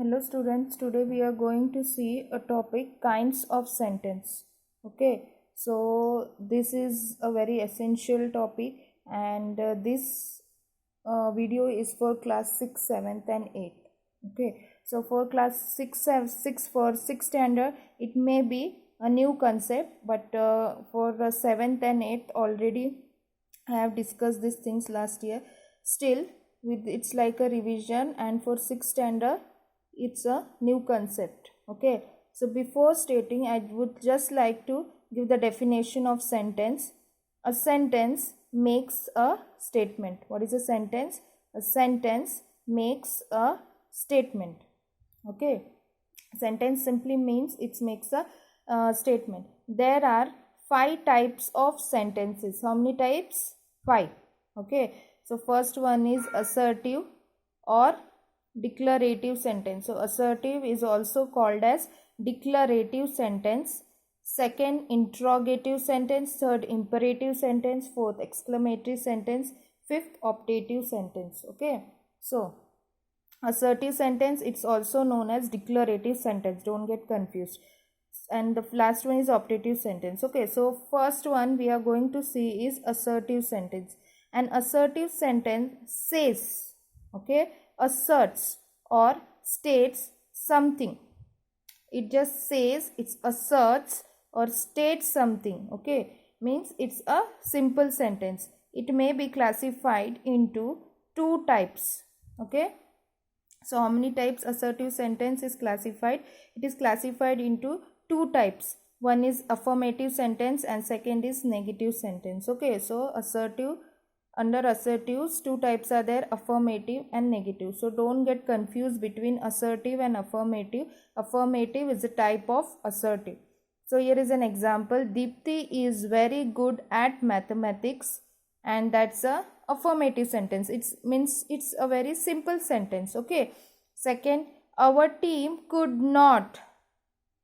Hello students, today we are going to see a topic kinds of sentence. Okay, so this is a very essential topic and this video is for class 6, 7th and 8th. Okay, so for class 6, 6 for 6th standard it may be a new concept, but for 7th and 8th already I have discussed these things last year. Still, with it's like a revision, and for 6th standard it's a new concept. Okay, so before stating, I would just like to give the definition of sentence. A sentence makes a statement. What is a sentence? A sentence makes a statement. Okay, sentence simply means it makes a statement. There are 5 types of sentences. How many types? 5. Okay, so first one is assertive or declarative sentence. So assertive is also called as declarative sentence. Second, interrogative sentence. Third, imperative sentence. Fourth, exclamatory sentence. Fifth, optative sentence. Okay, so assertive sentence, it's also known as declarative sentence, don't get confused. And the last one is optative sentence. Okay, so first one we are going to see is assertive sentence. An assertive sentence says, okay, asserts or states something. It just says, it asserts or states something. Okay, means it's a simple sentence. It may be classified into 2 types. Okay, so how many types assertive sentence is classified? It is classified into 2 types. One is affirmative sentence and second is negative sentence. Okay, so under assertives 2 types are there, affirmative and negative. So don't get confused between assertive and affirmative. Affirmative is a type of assertive. So here is an example. Deepti is very good at mathematics, and that's a affirmative sentence. It means it's a very simple sentence. Okay, second, our team could not.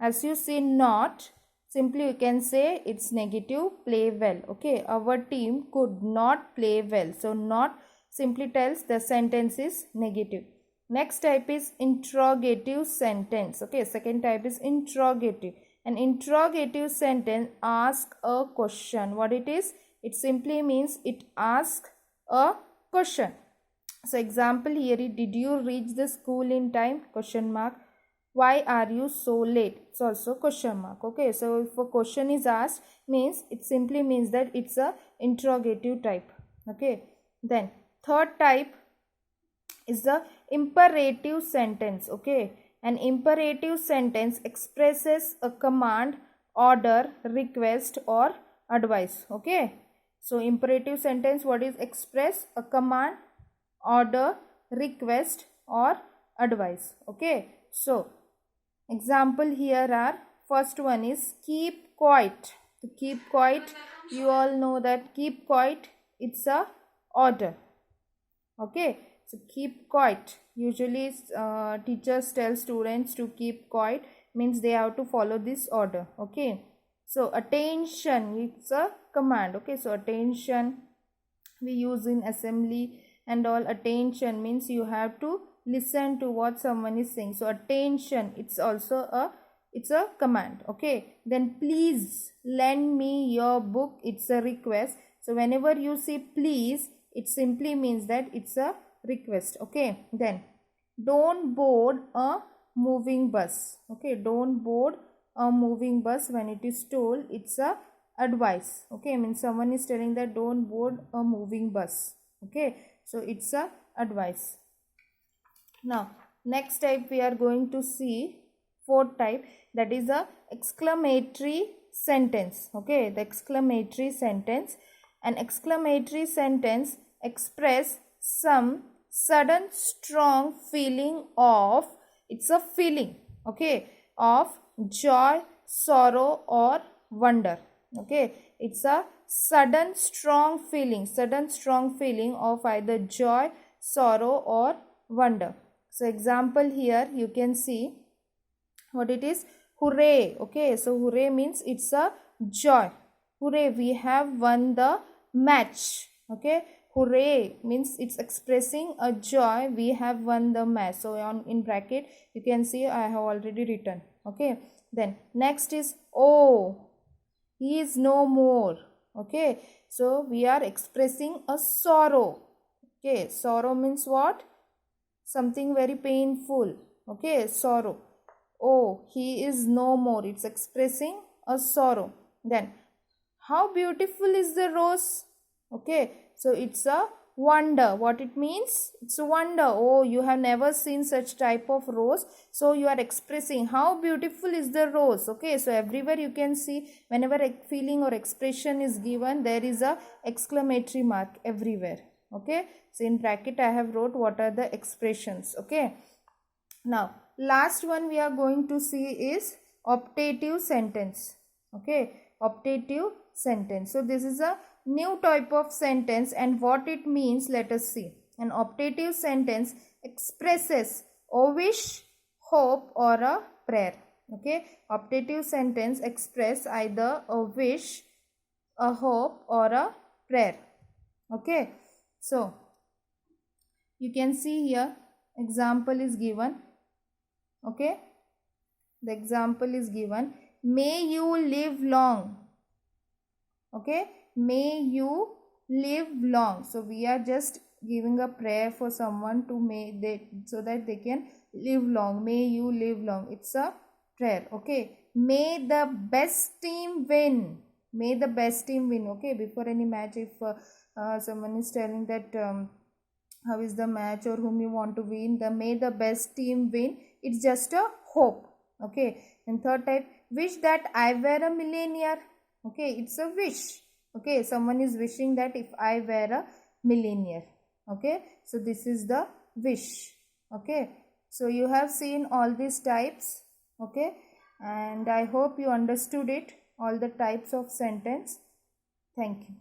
As you see not, simply you can say it's negative, play well. Okay, our team could not play well. So not simply tells the sentence is negative. Next type is interrogative sentence. Okay, second type is interrogative. An interrogative sentence asks a question. What it is? It simply means it asks a question. So example here, did you reach the school in time? Question mark. Why are you so late? It's also question mark. Okay, so if a question is asked, means it simply means that it's a interrogative type. Okay, then third type is the imperative sentence. Okay, an imperative sentence expresses a command, order, request or advice. Okay, so imperative sentence, what is express? A command, order, request or advice. Okay, so example here are, first one is keep quiet. To keep quiet, you all know that keep quiet, it's a order. Okay, so keep quiet. Usually teachers tell students to keep quiet, means they have to follow this order. Okay, so attention, it's a command. Okay, so attention we use in assembly and all. Attention means you have to listen to what someone is saying. So attention, it's also a command. Okay, then please lend me your book, it's a request. So whenever you see please, it simply means that it's a request. Okay, then don't board a moving bus. Okay, don't board a moving bus. When it is told, it's a advice. Okay, I mean someone is telling that don't board a moving bus. Okay, so it's a advice. Now next type we are going to see, fourth type, that is a exclamatory sentence. Okay, the exclamatory sentence. An exclamatory sentence express some sudden strong feeling of, it's a feeling, okay, of joy, sorrow or wonder. Okay, it's a sudden strong feeling of either joy, sorrow or wonder. So example here you can see what it is, hooray. Okay, so hooray means it's a joy. Hooray, we have won the match. Okay, hooray means it's expressing a joy, we have won the match. So on in bracket you can see I have already written. Okay, then next is oh, he is no more. Okay, so we are expressing a sorrow. Okay, sorrow means what? Something very painful. Okay, sorrow. Oh, he is no more, it's expressing a sorrow. Then how beautiful is the rose? Okay, so it's a wonder. What it means? It's a wonder. Oh, you have never seen such type of rose, so you are expressing how beautiful is the rose. Okay, so everywhere you can see, whenever a feeling or expression is given, there is a exclamatory mark everywhere. Okay, so in bracket I have wrote what are the expressions. Okay, now last one we are going to see is optative sentence. Okay, optative sentence. So this is a new type of sentence, and what it means, let us see. An optative sentence expresses a wish, hope or a prayer. Okay, optative sentence express either a wish, a hope or a prayer. Okay, so you can see here example is given. Okay, the example is given, may you live long. Okay, may you live long. So we are just giving a prayer for someone to so that they can live long. May you live long, it's a prayer. Okay, may the best team win. May the best team win. Okay, before any match, if someone is telling that how is the match or whom you want to win, the may the best team win, it's just a hope. Okay, and third type, wish that I were a millionaire. Okay, it's a wish. Okay, someone is wishing that if I were a millionaire. Okay, so this is the wish. Okay, so you have seen all these types. Okay, and I hope you understood it, all the types of sentence. Thank you.